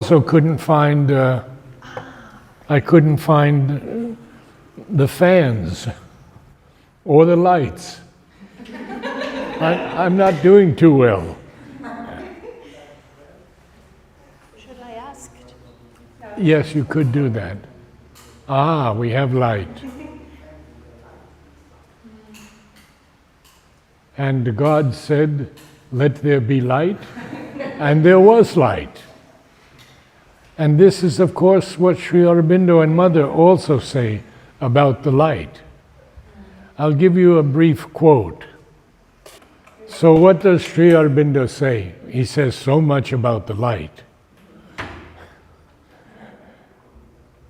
also couldn't find, I couldn't find the fans or the lights. I'm not doing too well. Should I ask? Yes, you could do that. Ah, we have light. And God said, "Let there be light," and there was light. And this is, of course, what Sri Aurobindo and Mother also say about the light. I'll give you a brief quote. So what does Sri Aurobindo say? He says so much about the light.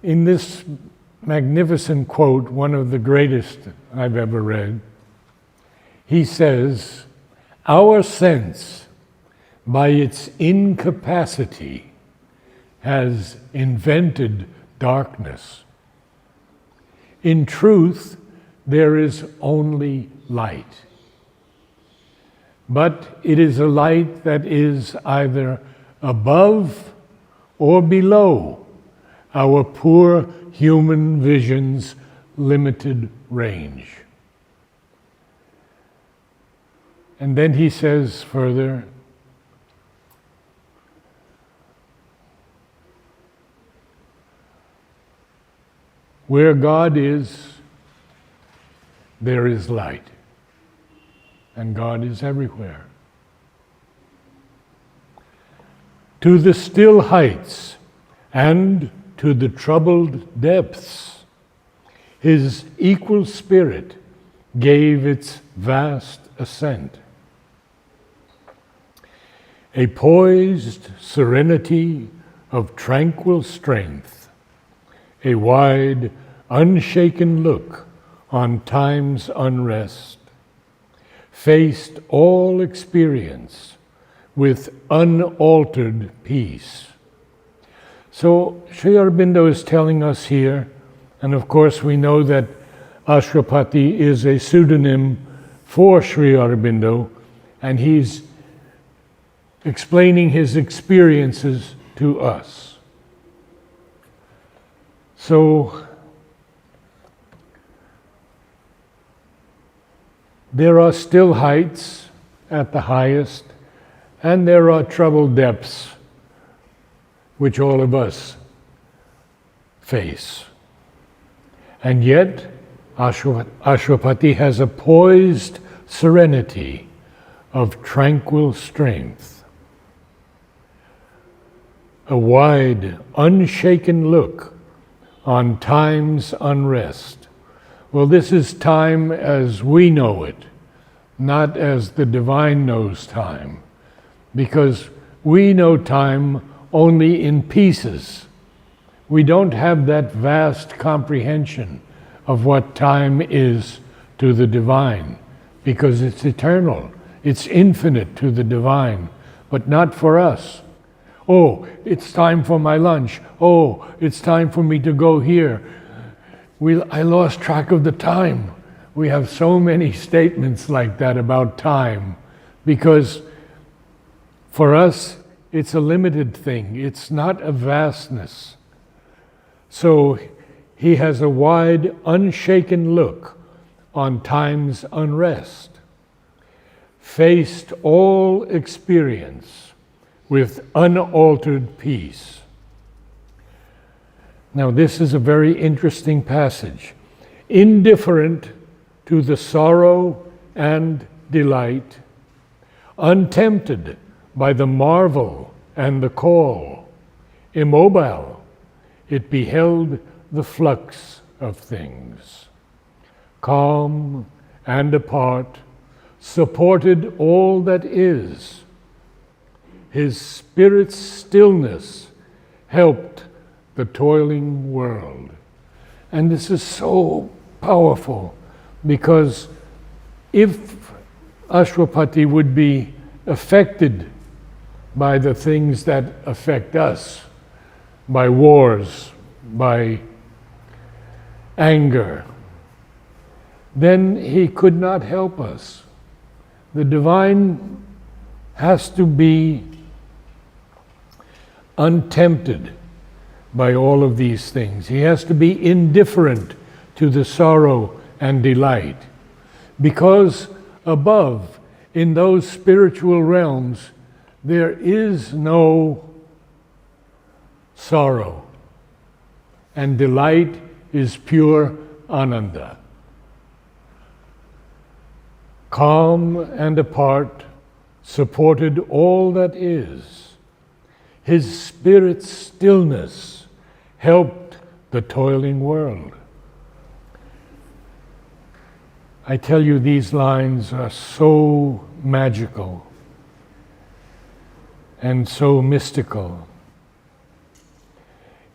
In this magnificent quote, one of the greatest I've ever read, he says, "Our sense, by its incapacity, has invented darkness. In truth, there is only light. But it is a light that is either above or below our poor human vision's limited range." And then he says further, "Where God is, there is light. And God is everywhere. To the still heights and to the troubled depths, His equal spirit gave its vast ascent. A poised serenity of tranquil strength, a wide, unshaken look on time's unrest, faced all experience with unaltered peace." So Sri Aurobindo is telling us here, and of course we know that Ashwapati is a pseudonym for Sri Aurobindo, and he's explaining his experiences to us. So there are still heights at the highest, and there are troubled depths which all of us face. And yet, Ashwapati has a poised serenity of tranquil strength, a wide, unshaken look on time's unrest. Well, this is time as we know it, not as the divine knows time, because we know time only in pieces. We don't have that vast comprehension of what time is to the divine, because it's eternal, it's infinite to the divine, but not for us. Oh, it's time for my lunch. Oh, it's time for me to go here. I lost track of the time. We have so many statements like that about time, because for us, it's a limited thing. It's not a vastness. So he has a wide, unshaken look on time's unrest, faced all experience with unaltered peace. Now, this is a very interesting passage. Indifferent to the sorrow and delight, untempted by the marvel and the call, immobile, it beheld the flux of things. Calm and apart, supported all that is. His spirit's stillness helped the toiling world. And this is so powerful, because if Ashwapati would be affected by the things that affect us, by wars, by anger, then he could not help us. The divine has to be untempted by all of these things. He has to be indifferent to the sorrow and delight. Because above, in those spiritual realms, there is no sorrow, and delight is pure ananda. Calm and apart, supported all that is. His spirit's stillness helped the toiling world. I tell you, these lines are so magical and so mystical.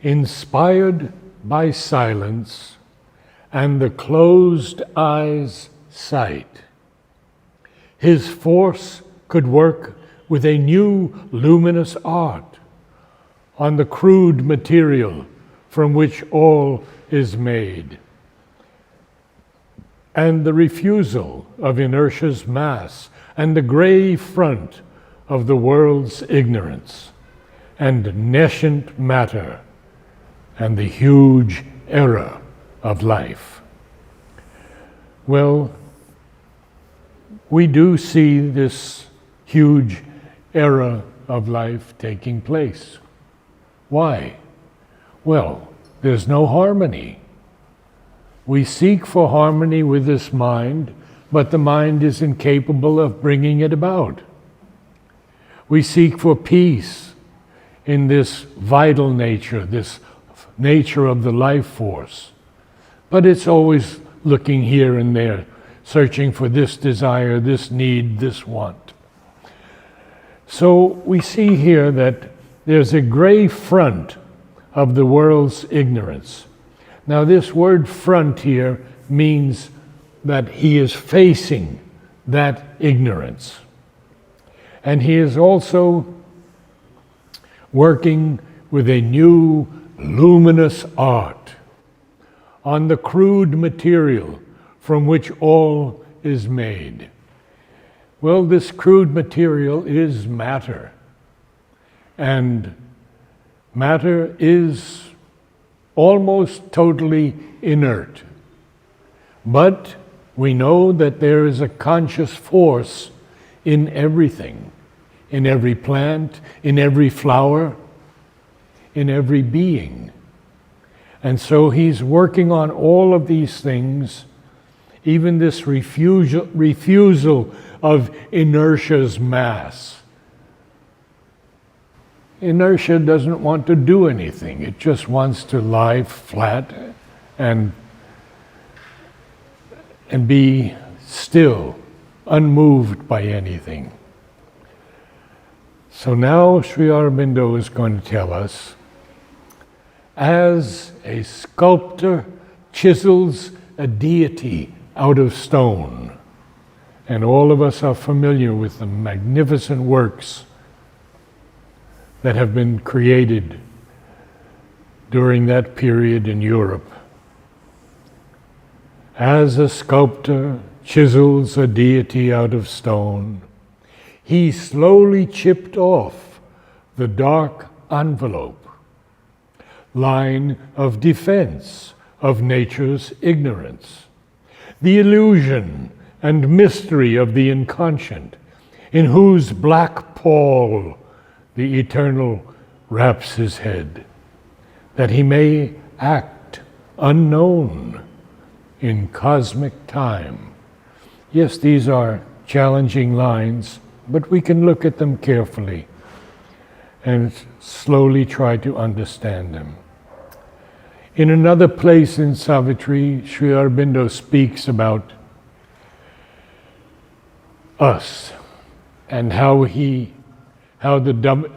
Inspired by silence and the closed eye's sight, his force could work with a new luminous art on the crude material from which all is made. And the refusal of inertia's mass and the gray front of the world's ignorance and nescient matter and the huge error of life. Well, we do see this huge era of life taking place. Why? Well, there's no harmony. We seek for harmony with this mind, but the mind is incapable of bringing it about. We seek for peace in this vital nature, this nature of the life force, but it's always looking here and there, searching for this desire, this need, this want. So we see here that there's a gray front of the world's ignorance. Now this word front here means that he is facing that ignorance. And he is also working with a new luminous art on the crude material from which all is made. Well, this crude material is matter. And matter is almost totally inert. But we know that there is a conscious force in everything, in every plant, in every flower, in every being. And so he's working on all of these things, even this refusal of inertia's mass. Inertia doesn't want to do anything. It just wants to lie flat and be still, unmoved by anything. So now Sri Aurobindo is going to tell us, as a sculptor chisels a deity out of stone, and all of us are familiar with the magnificent works that have been created during that period in Europe. As a sculptor chisels a deity out of stone, he slowly chipped off the dark envelope, line of defense of nature's ignorance, the illusion and mystery of the inconscient, in whose black pall the Eternal wraps his head, that he may act unknown in cosmic time. Yes, these are challenging lines, but we can look at them carefully and slowly try to understand them. In another place in Savitri, Sri Aurobindo speaks about us and how the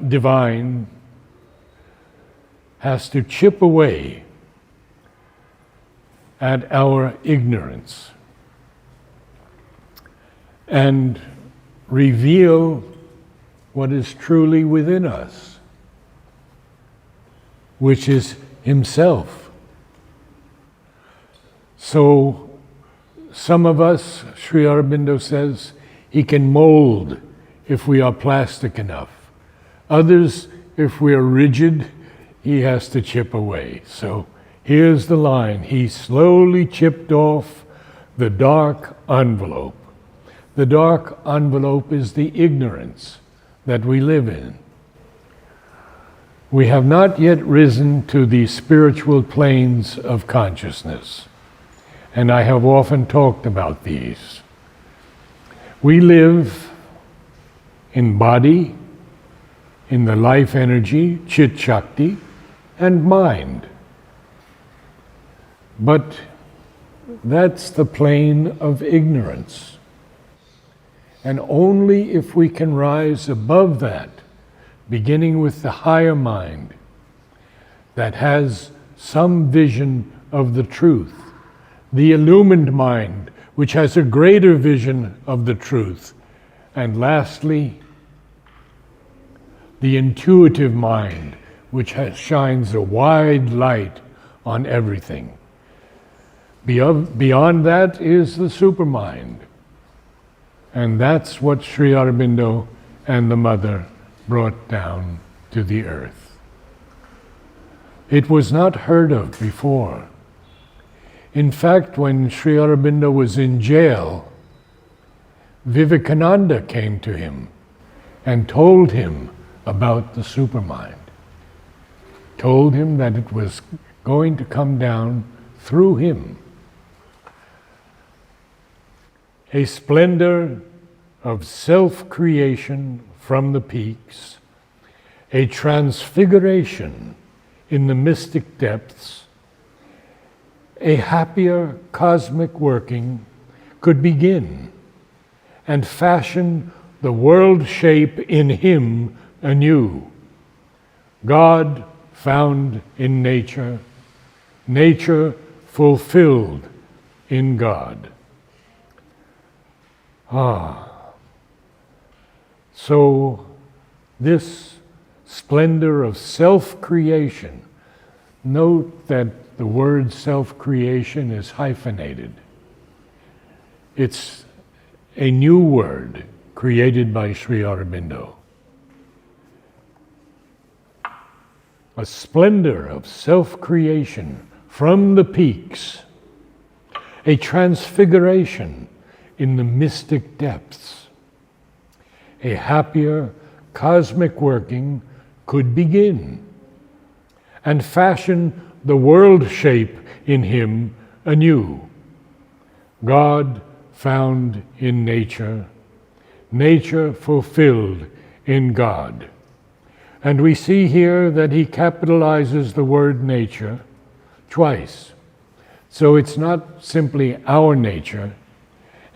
divine has to chip away at our ignorance and reveal what is truly within us, which is himself. So some of us, Sri Aurobindo says, he can mold if we are plastic enough. Others, if we're rigid, he has to chip away. So here's the line. He slowly chipped off the dark envelope. The dark envelope is the ignorance that we live in. We have not yet risen to the spiritual planes of consciousness, and I have often talked about these. We live in body, in the life energy, Chit Shakti, and mind. But that's the plane of ignorance. And only if we can rise above that, beginning with the higher mind that has some vision of the truth, the illumined mind which has a greater vision of the truth, and lastly, the intuitive mind which shines a wide light on everything. Beyond that is the supermind. And that's what Sri Aurobindo and the Mother brought down to the earth. It was not heard of before. In fact, when Sri Aurobindo was in jail, Vivekananda came to him and told him about the supermind. Told him that it was going to come down through him. A splendor of self-creation from the peaks, a transfiguration in the mystic depths, a happier cosmic working could begin and fashion the world shape in him anew. God found in nature, nature fulfilled in God. So this splendor of self-creation, note that the word self-creation is hyphenated. It's a new word created by Sri Aurobindo. A splendor of self-creation from the peaks, a transfiguration in the mystic depths. A happier cosmic working could begin and fashion the world shape in him anew. God found in nature, nature fulfilled in God. And we see here that he capitalizes the word nature twice. So it's not simply our nature,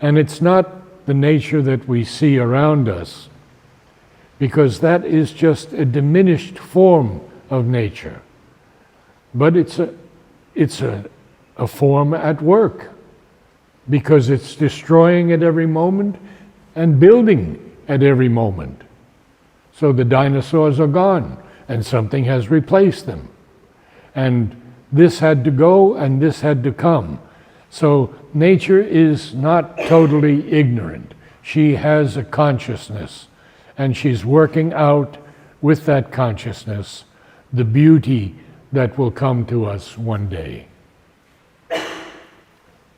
and it's not the nature that we see around us, because that is just a diminished form of nature. But it's a form at work, because it's destroying at every moment and building at every moment. So the dinosaurs are gone, and something has replaced them. And this had to go, and this had to come. So nature is not totally ignorant. She has a consciousness, and she's working out with that consciousness the beauty that will come to us one day.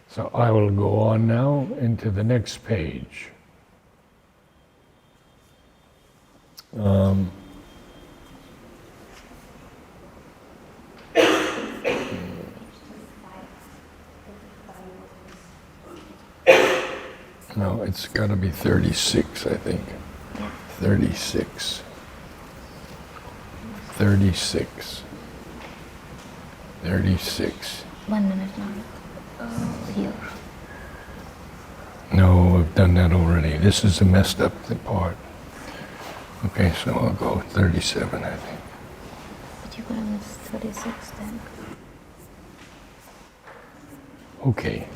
So I will go on now into the next page. No, it's got to be 36, I think. 36. 36. 36. 1 minute now. Here. No, I've done that already. This is the messed up part. Okay, so I'll go 37, I think. But you're gonna miss 36 then. Okay.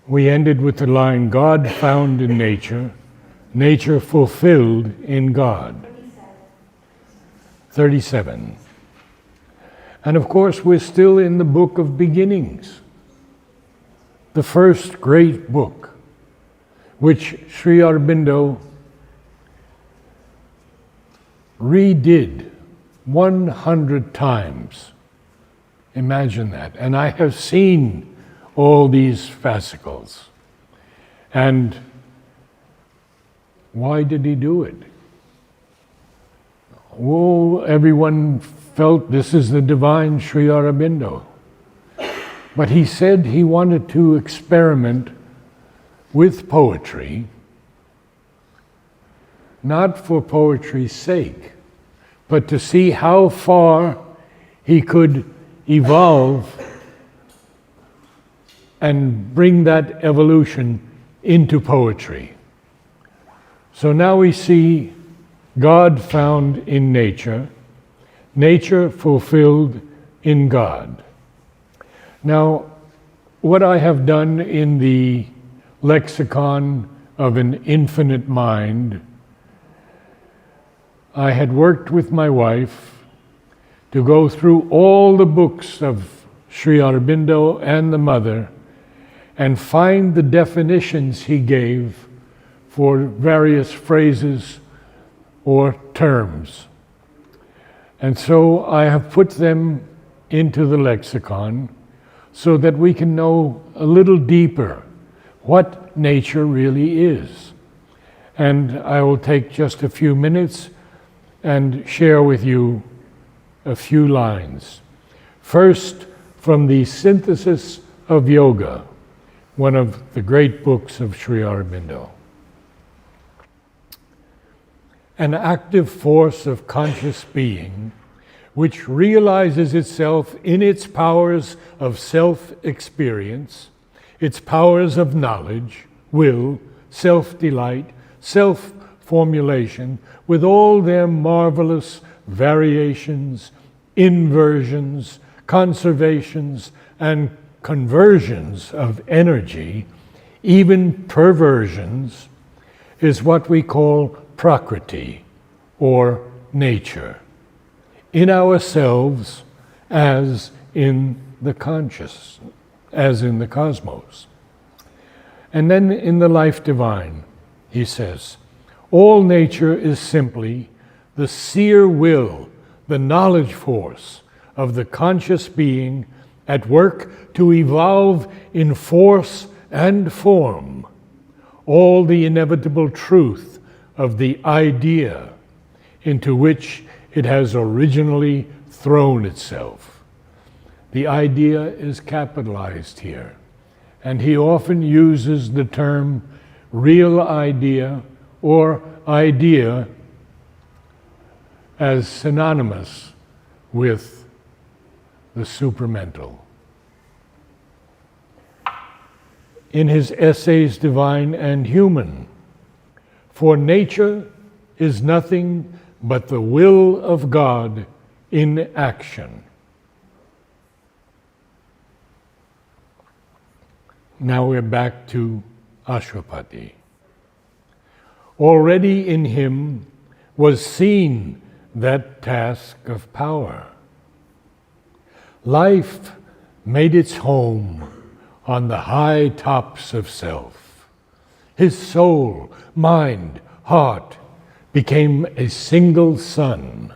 We ended with the line, God found in nature, nature fulfilled in God. 37. And of course, we're still in the book of beginnings, the first great book, which Sri Aurobindo redid 100 times. Imagine that. And I have seen all these fascicles. And why did he do it? Oh, everyone felt this is the divine Sri Aurobindo. But he said he wanted to experiment with poetry, not for poetry's sake, but to see how far he could evolve and bring that evolution into poetry. So now we see God found in nature, nature fulfilled in God. Now, what I have done in the lexicon of an infinite mind, I had worked with my wife to go through all the books of Sri Aurobindo and the Mother and find the definitions he gave for various phrases or terms. And so I have put them into the lexicon so that we can know a little deeper what nature really is. And I will take just a few minutes and share with you a few lines. First, from the Synthesis of Yoga, one of the great books of Sri Aurobindo. An active force of conscious being which realizes itself in its powers of self-experience, its powers of knowledge, will, self-delight, self-formulation, with all their marvelous variations, inversions, conservations, and conversions of energy, even perversions, is what we call Prakriti, or nature, in ourselves as in the conscious, as in the cosmos. And then in the Life Divine, he says, all nature is simply the seer will, the knowledge force of the conscious being at work to evolve in force and form all the inevitable truth of the idea into which it has originally thrown itself. The idea is capitalized here, and he often uses the term real idea or idea as synonymous with the supramental. In his essays, Divine and Human, for nature is nothing but the will of God in action. Now we're back to Ashwapati. Already in him was seen that task of power. Life made its home on the high tops of self. His soul, mind, heart became a single sun.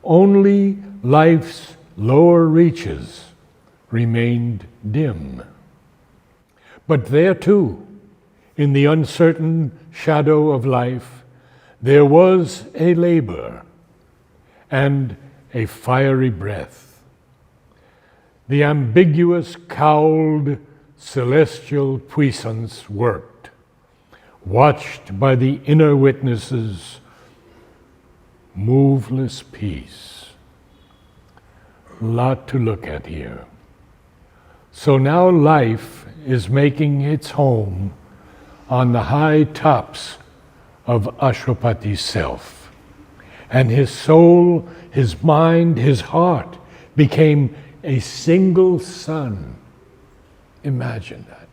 Only life's lower reaches remained dim. But there too, in the uncertain shadow of life, there was a labor and a fiery breath. The ambiguous, cowled, celestial puissance worked, watched by the inner witnesses, moveless peace. A lot to look at here. So now life is making its home on the high tops of Ashwapati's self. And his soul, his mind, his heart became a single sun. Imagine that.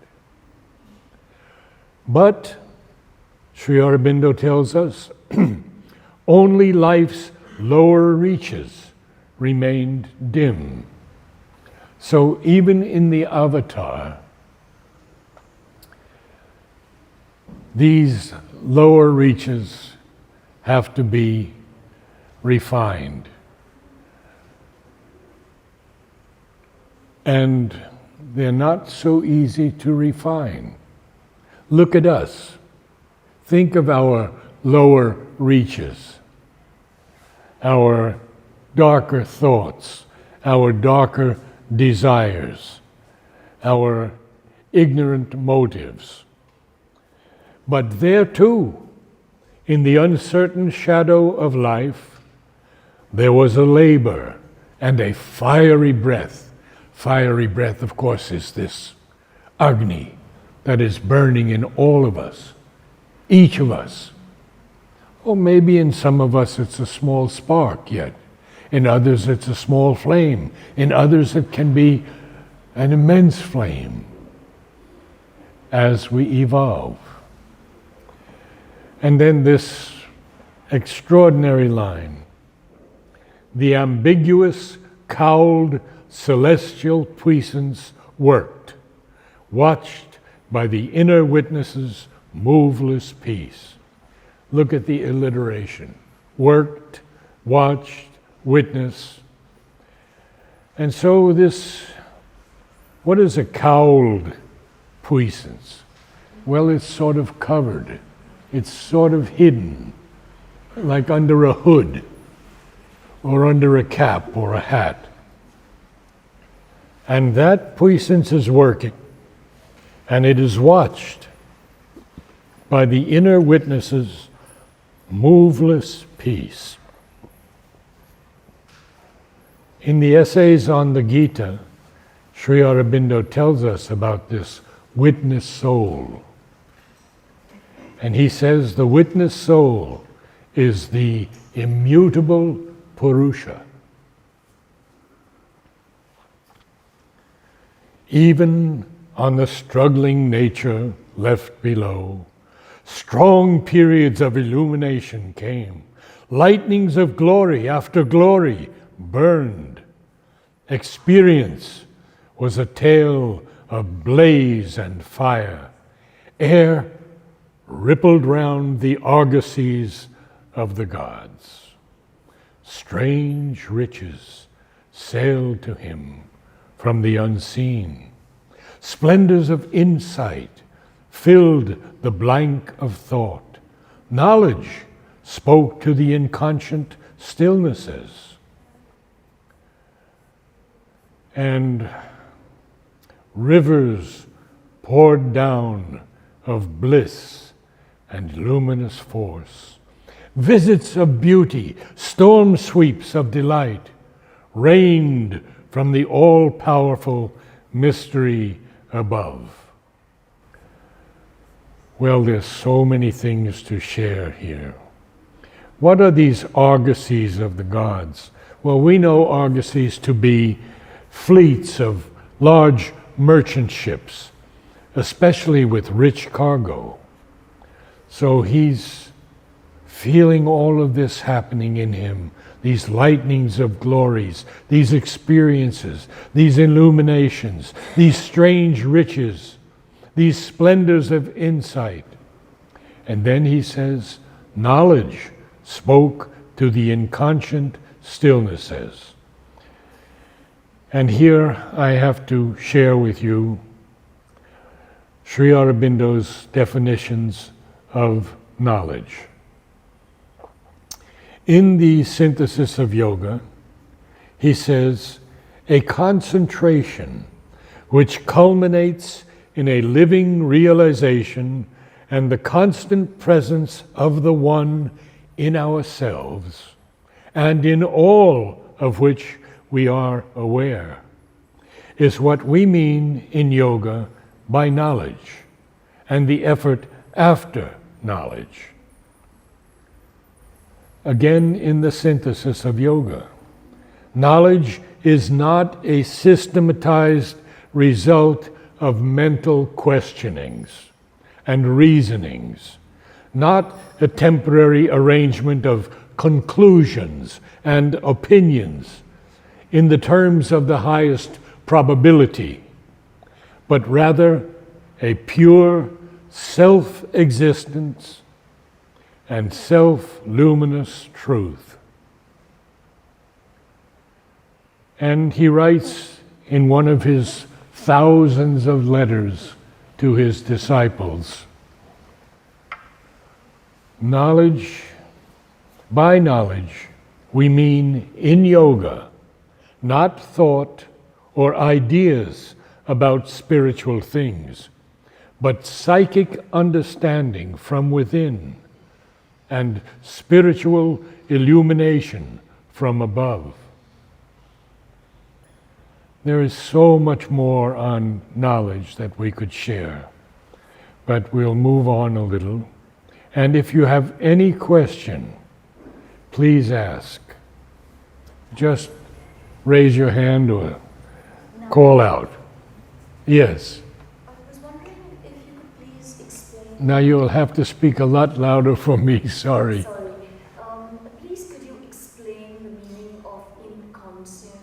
But, Sri Aurobindo tells us, only life's lower reaches remained dim. So even in the avatar, these lower reaches have to be refined. And they're not so easy to refine. Look at us. Think of our lower reaches, our darker thoughts, our darker desires, our ignorant motives. But there too, in the uncertain shadow of life, there was a labor and a fiery breath. Fiery breath, of course, is this Agni that is burning in all of us, each of us. Or maybe in some of us it's a small spark yet. In others it's a small flame. In others it can be an immense flame as we evolve. And then this extraordinary line, the ambiguous, cowled, celestial puissance worked, watched by the inner witness's moveless peace. Look at the alliteration. Worked, watched, witnessed. And so this, what is a cowled puissance? Well, it's sort of covered. It's sort of hidden, like under a hood, or under a cap or a hat. And that puissance is working, and it is watched by the inner witness's moveless peace. In the essays on the Gita, Sri Aurobindo tells us about this witness soul. And he says the witness soul is the immutable Purusha. Even on the struggling nature left below, strong periods of illumination came. Lightnings of glory after glory burned. Experience was a tale of blaze and fire. Air rippled round the argosies of the gods. Strange riches sailed to him from the unseen. Splendors of insight filled the blank of thought. Knowledge spoke to the inconscient stillnesses. And rivers poured down of bliss and luminous force. Visits of beauty, storm sweeps of delight, rained from the all-powerful mystery above. Well, there's so many things to share here. What are these argosies of the gods? Well, we know argosies to be fleets of large merchant ships, especially with rich cargo. So he's feeling all of this happening in him, these lightnings of glories, these experiences, these illuminations, these strange riches, these splendors of insight. And then he says, knowledge spoke to the inconscient stillnesses. And here I have to share with you Sri Aurobindo's definitions of knowledge. In the Synthesis of Yoga, he says, a concentration which culminates in a living realization and the constant presence of the One in ourselves, and in all of which we are aware, is what we mean in yoga by knowledge and the effort after knowledge. Again, in the Synthesis of Yoga, knowledge is not a systematized result of mental questionings and reasonings, not a temporary arrangement of conclusions and opinions in the terms of the highest probability, but rather a pure self-existence and self-luminous truth. And he writes in one of his thousands of letters to his disciples, knowledge, by knowledge, we mean in yoga, not thought or ideas about spiritual things, but psychic understanding from within and spiritual illumination from above. There is so much more on knowledge that we could share, but we'll move on a little. And if you have any question, please ask. Just raise your hand or call out. Yes. I was wondering if you could please explain. Now you'll have to speak a lot louder for me, sorry. Sorry. Please could you explain the meaning of inconscient?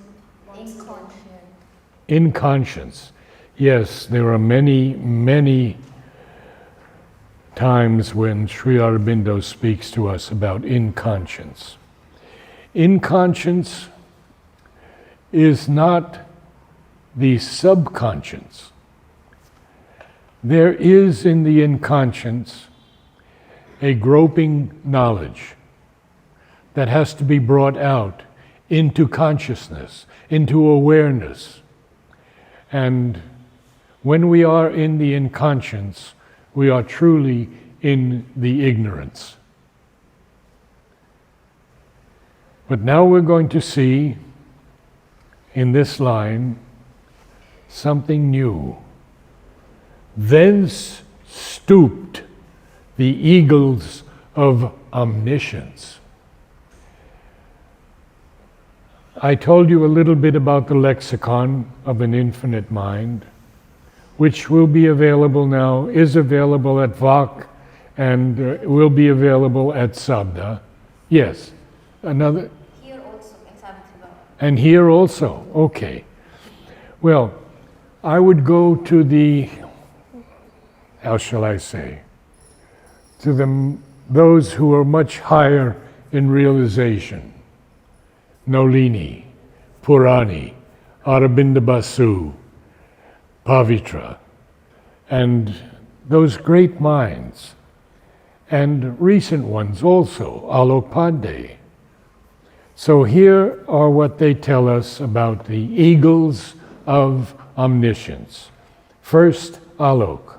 Inconscience. Yes, there are many, many times when Sri Aurobindo speaks to us about inconscience. Inconscience is not the subconscious. There is in the inconscious a groping knowledge that has to be brought out into consciousness, into awareness. And when we are in the inconscious, we are truly in the ignorance. But now we're going to see in this line something new. Thence stooped the eagles of omniscience. I told you a little bit about the lexicon of an infinite mind, which will be available now, is available at VAC, and will be available at Sabda. Yes, another. Here also, in Savitri. And here also, okay. Well, I would go to the, how shall I say, to those who are much higher in realization. Nolini, Purani, Aurobindo Basu, Pavitra, and those great minds, and recent ones also, Alokpande. So here are what they tell us about the eagles of omniscience. First, Alok.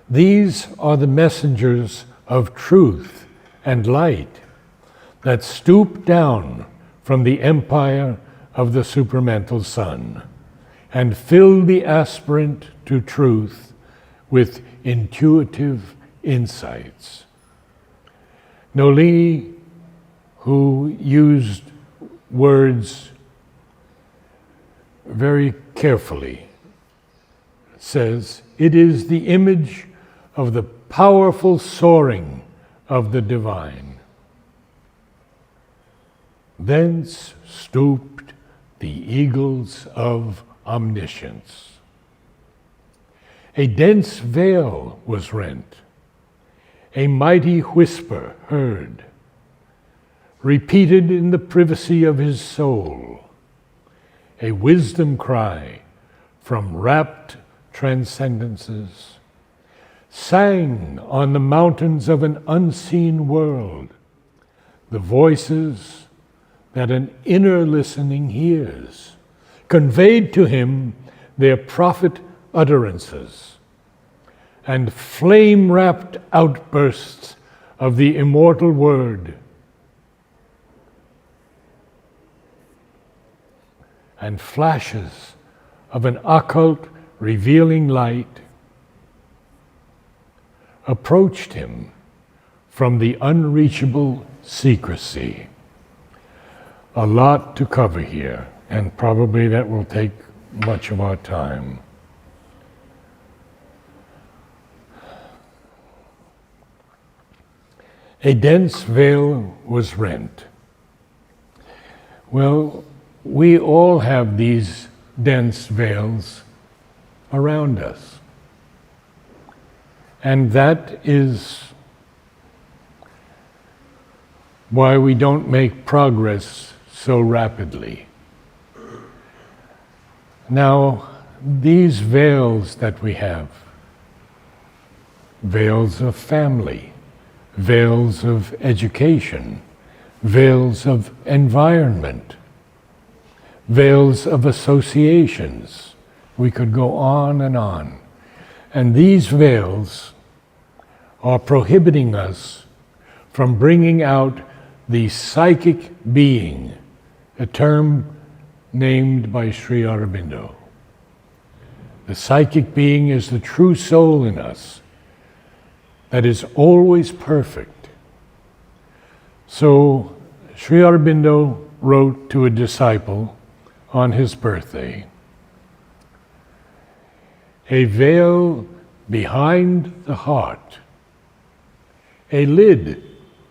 These are the messengers of truth and light that stoop down from the empire of the supramental sun and fill the aspirant to truth with intuitive insights. Nolini, who used words very carefully, says, it is the image of the powerful soaring of the divine. Thence stooped the eagles of omniscience. A dense veil was rent, a mighty whisper heard, repeated in the privacy of his soul, a wisdom cry from rapt transcendences, sang on the mountains of an unseen world, the voices that an inner listening hears, conveyed to him their prophet utterances, and flame-wrapped outbursts of the immortal word, and flashes of an occult revealing light approached him from the unreachable secrecy. A lot to cover here, and probably that will take much of our time. A dense veil was rent. Well, we all have these dense veils around us. And that is why we don't make progress so rapidly. Now, these veils that we have, veils of family, veils of education, veils of environment, veils of associations. We could go on and on. And these veils are prohibiting us from bringing out the psychic being, a term named by Sri Aurobindo. The psychic being is the true soul in us that is always perfect. So Sri Aurobindo wrote to a disciple on his birthday, "A veil behind the heart, a lid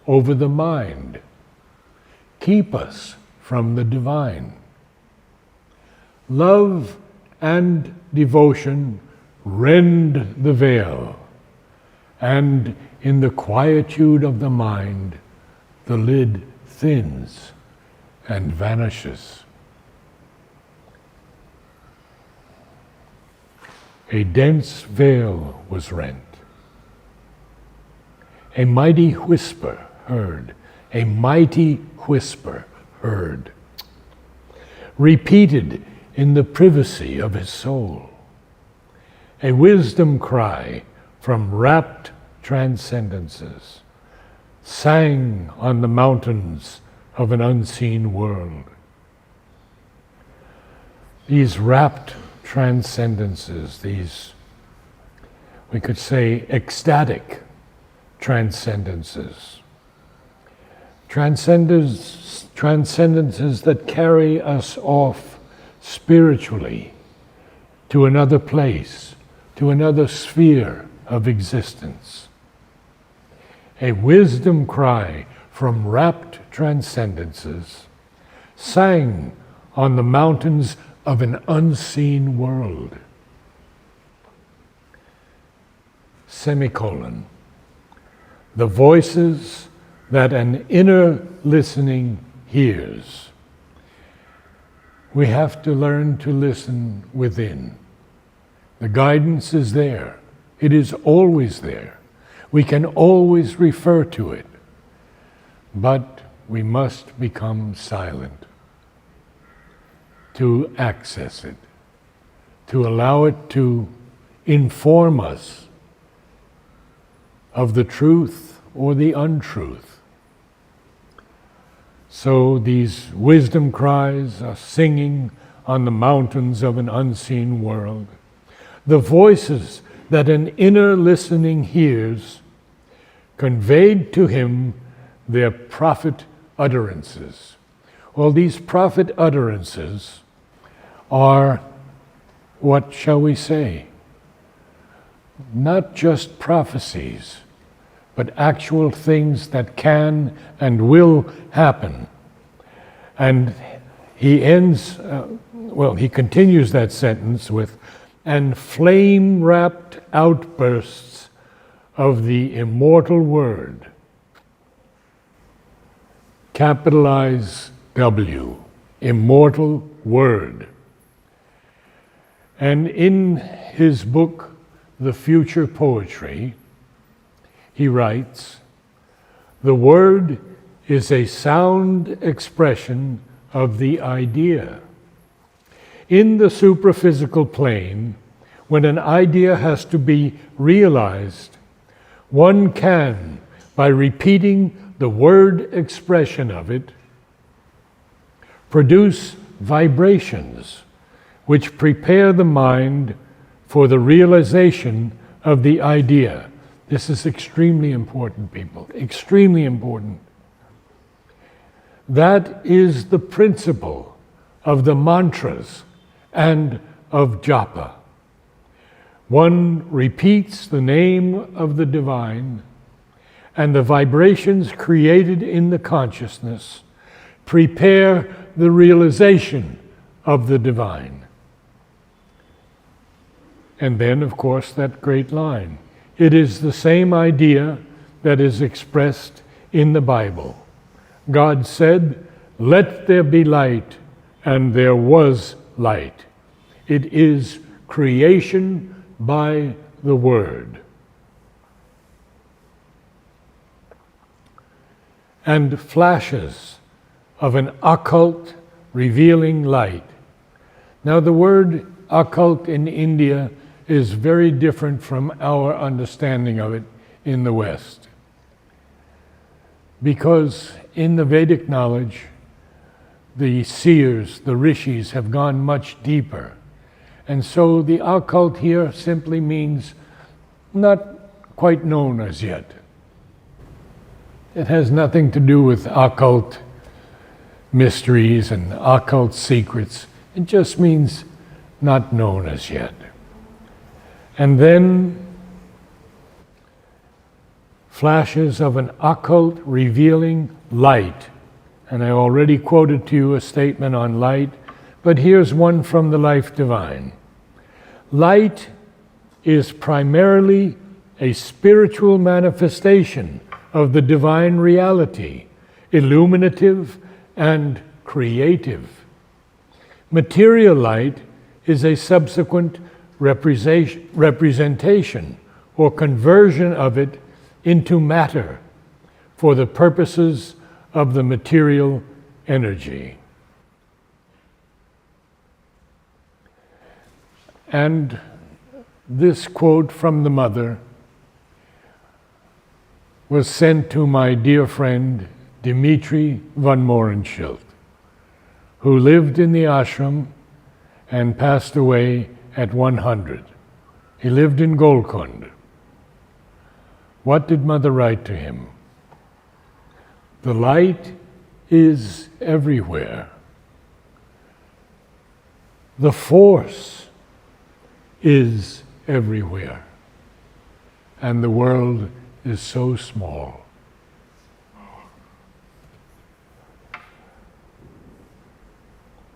over the mind, keep us from the divine. Love and devotion rend the veil, and in the quietude of the mind, the lid thins and vanishes." A dense veil was rent. A mighty whisper heard, a mighty whisper heard, repeated in the privacy of his soul. A wisdom cry from rapt transcendences sang on the mountains of an unseen world. These rapt transcendences, these, we could say, ecstatic transcendences, transcendences that carry us off spiritually to another place, to another sphere of existence. A wisdom cry from rapt transcendences sang on the mountains of an unseen world. Semicolon. The voices that an inner listening hears. We have to learn to listen within. The guidance is there. It is always there. We can always refer to it. But we must become silent to access it, to allow it to inform us of the truth or the untruth. So these wisdom cries are singing on the mountains of an unseen world. The voices that an inner listening hears conveyed to him their prophet utterances. Well, these prophet utterances are, what shall we say, not just prophecies, but actual things that can and will happen. And he ends, he continues that sentence with, "and flame-wrapped outbursts of the immortal word." Capitalize W, immortal word. And in his book, The Future Poetry, he writes, "The word is a sound expression of the idea. In the supraphysical plane, when an idea has to be realized, one can, by repeating the word expression of it, produce vibrations which prepare the mind for the realization of the idea." This is extremely important, people, extremely important. That is the principle of the mantras and of japa. One repeats the name of the divine, and the vibrations created in the consciousness prepare the realization of the divine. And then, of course, that great line. It is the same idea that is expressed in the Bible. God said, "Let there be light," and there was light. It is creation by the Word. And flashes of an occult revealing light. Now the word occult in India is very different from our understanding of it in the West. Because in the Vedic knowledge, the seers, the rishis, have gone much deeper. And so the occult here simply means not quite known as yet. It has nothing to do with occult mysteries and occult secrets. It just means not known as yet. And then flashes of an occult revealing light. And I already quoted to you a statement on light, but here's one from the Life Divine. Light is primarily a spiritual manifestation of the divine reality, illuminative and creative. Material light is a subsequent representation or conversion of it into matter for the purposes of the material energy. And this quote from the mother was sent to my dear friend Dimitri van Morenschild, who lived in the ashram and passed away at 100. He lived in Golkund. What did Mother write to him? The light is everywhere. The force is everywhere. And the world is so small.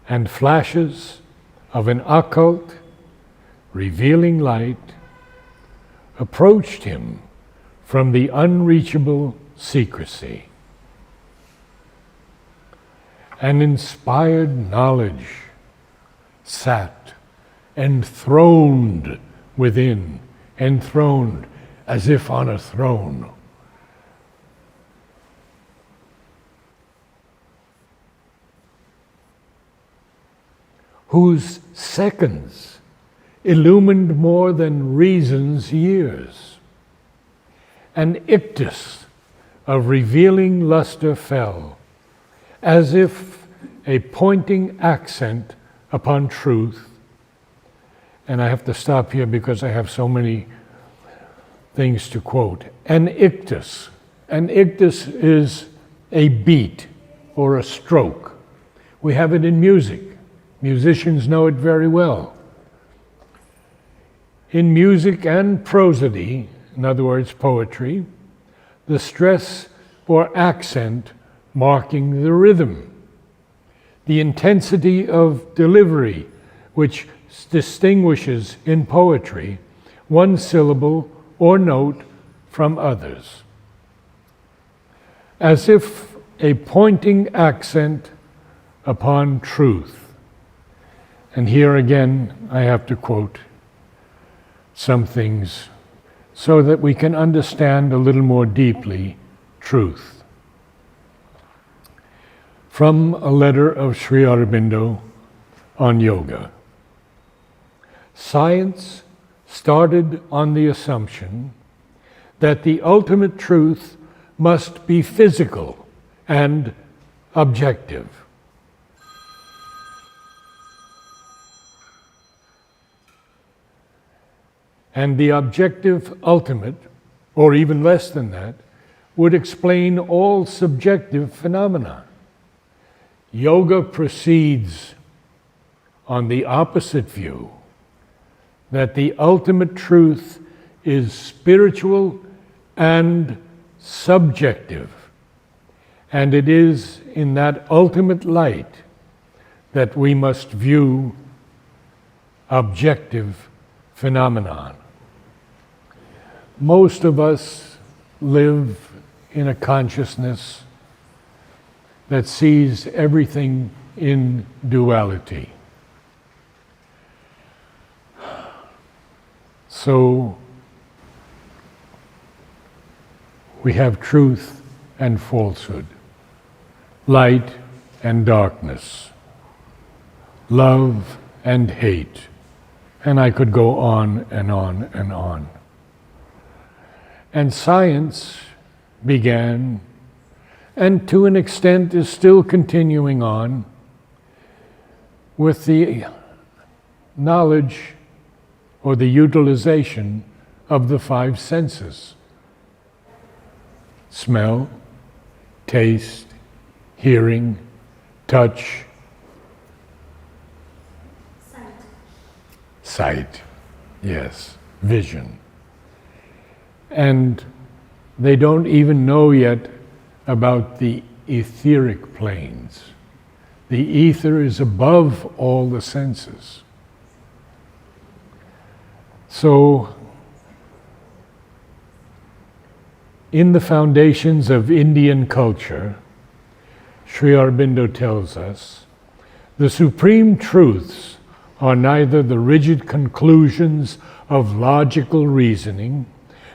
And flashes of an occult, revealing light approached him from the unreachable secrecy. And inspired knowledge sat enthroned within, enthroned as if on a throne. Whose seconds illumined more than reason's years. An ictus of revealing luster fell, as if a pointing accent upon truth. And I have to stop here because I have so many things to quote. An ictus. An ictus is a beat or a stroke. We have it in music. Musicians know it very well. In music and prosody, in other words, poetry, the stress or accent marking the rhythm, the intensity of delivery, which distinguishes in poetry one syllable or note from others. As if a pointing accent upon truth. And here again, I have to quote some things so that we can understand a little more deeply truth. From a letter of Sri Aurobindo on yoga. Science started on the assumption that the ultimate truth must be physical and objective. And the objective ultimate, or even less than that, would explain all subjective phenomena. Yoga proceeds on the opposite view, that the ultimate truth is spiritual and subjective. And it is in that ultimate light that we must view objective phenomenon. Most of us live in a consciousness that sees everything in duality. So we have truth and falsehood, light and darkness, love and hate, and I could go on and on and on. And science began, and to an extent is still continuing on, with the knowledge or the utilization of the five senses: smell, taste, hearing, touch, sight, yes, vision. And they don't even know yet about the etheric planes. The ether is above all the senses. So, in the foundations of Indian culture, Sri Aurobindo tells us, the supreme truths are neither the rigid conclusions of logical reasoning,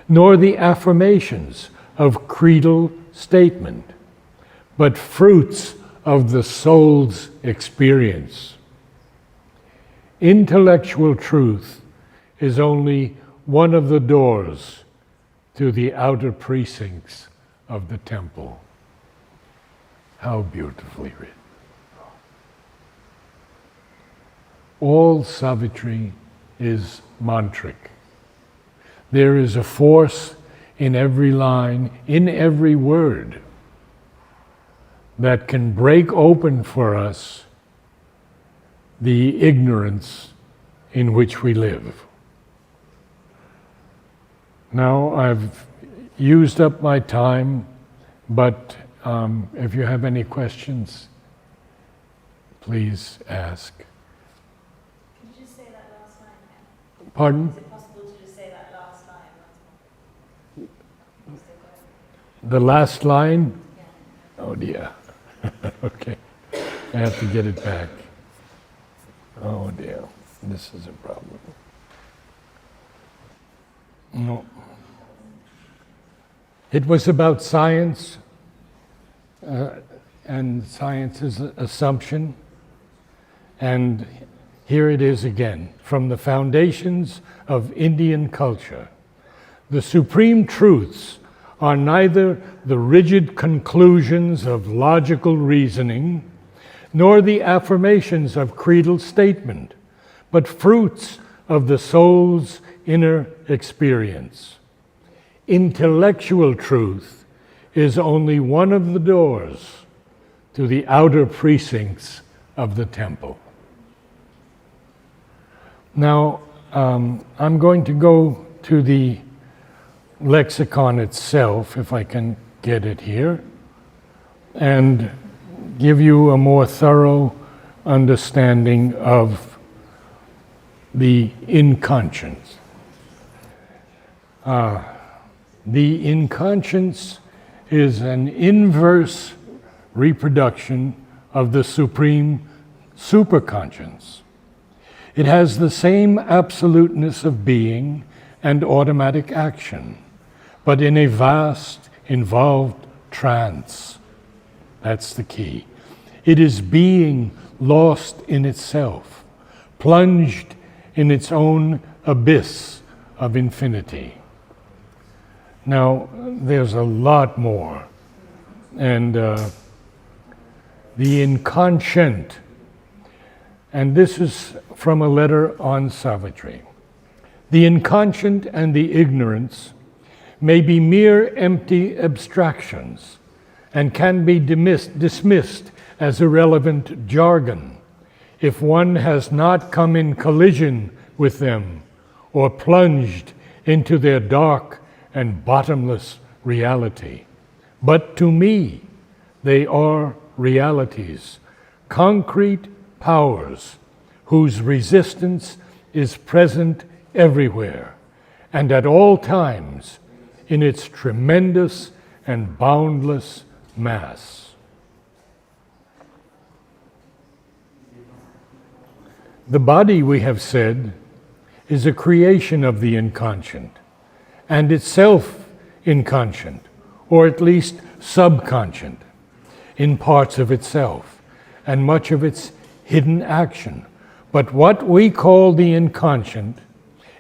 nor the affirmations of creedal statement, but fruits of the soul's experience. Intellectual truth is only one of the doors to the outer precincts of the temple. How beautifully written. All Savitri is mantric. There is a force in every line, in every word, that can break open for us the ignorance in which we live. Now, I've used up my time, but if you have any questions, please ask. Could you just say that last line again? Pardon? Is it possible to just say that last line once more? The last line? Yeah. Oh dear. Okay. I have to get it back. Oh dear. This is a problem. No. It was about science and science's assumption. And here it is again. From the foundations of Indian culture, the supreme truths are neither the rigid conclusions of logical reasoning, nor the affirmations of creedal statement, but fruits of the soul's inner experience. Intellectual truth is only one of the doors to the outer precincts of the temple. Now, I'm going to go to the lexicon itself, if I can get it here, and give you a more thorough understanding of the inconscience. The inconscience is an inverse reproduction of the supreme superconscience. It has the same absoluteness of being and automatic action, but in a vast, involved trance. That's the key. It is being lost in itself, plunged in its own abyss of infinity. Now, there's a lot more. And the inconscient, and this is from a letter on Savitri. The inconscient and the ignorance may be mere empty abstractions and can be dismissed as irrelevant jargon if one has not come in collision with them or plunged into their dark and bottomless reality. But to me, they are realities, concrete powers whose resistance is present everywhere and at all times in its tremendous and boundless mass. The body, we have said, is a creation of the inconscient, and itself inconscient, or at least subconscient, in parts of itself, and much of its hidden action. But what we call the inconscient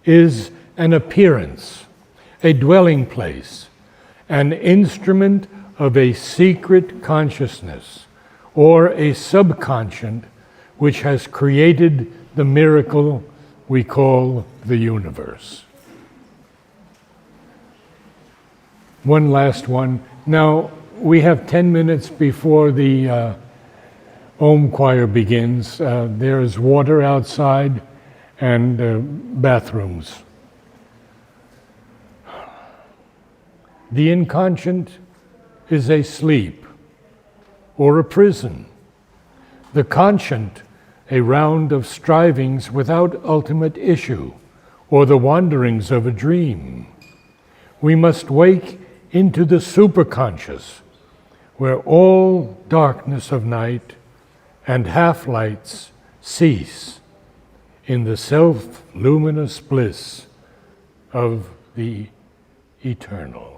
is an appearance, a dwelling place, an instrument of a secret consciousness, or a subconscient which has created the miracle we call the universe. One last one. Now, we have 10 minutes before the Om choir begins. There is water outside and bathrooms. The inconscient is a sleep or a prison. The conscient, a round of strivings without ultimate issue, or the wanderings of a dream. We must wake into the superconscious, where all darkness of night and half-lights cease in the self-luminous bliss of the eternal.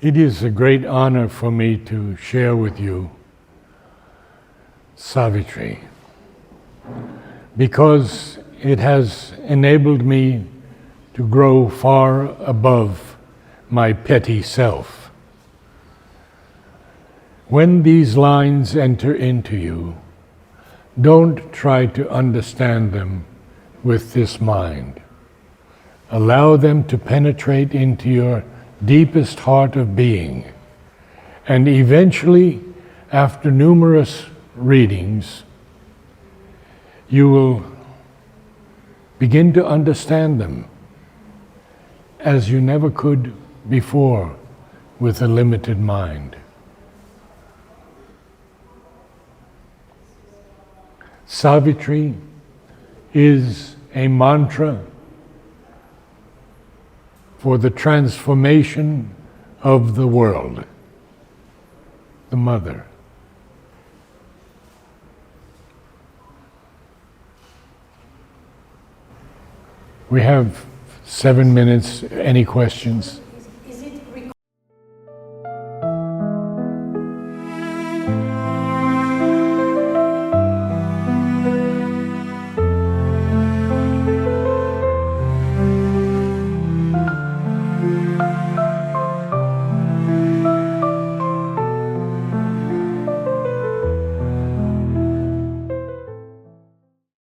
It is a great honor for me to share with you Savitri, because it has enabled me to grow far above my petty self. When these lines enter into you, don't try to understand them with this mind. Allow them to penetrate into your deepest heart of being, and eventually, after numerous readings, you will begin to understand them as you never could before with a limited mind. Savitri is a mantra for the transformation of the world, the Mother. We have 7 minutes. Any questions?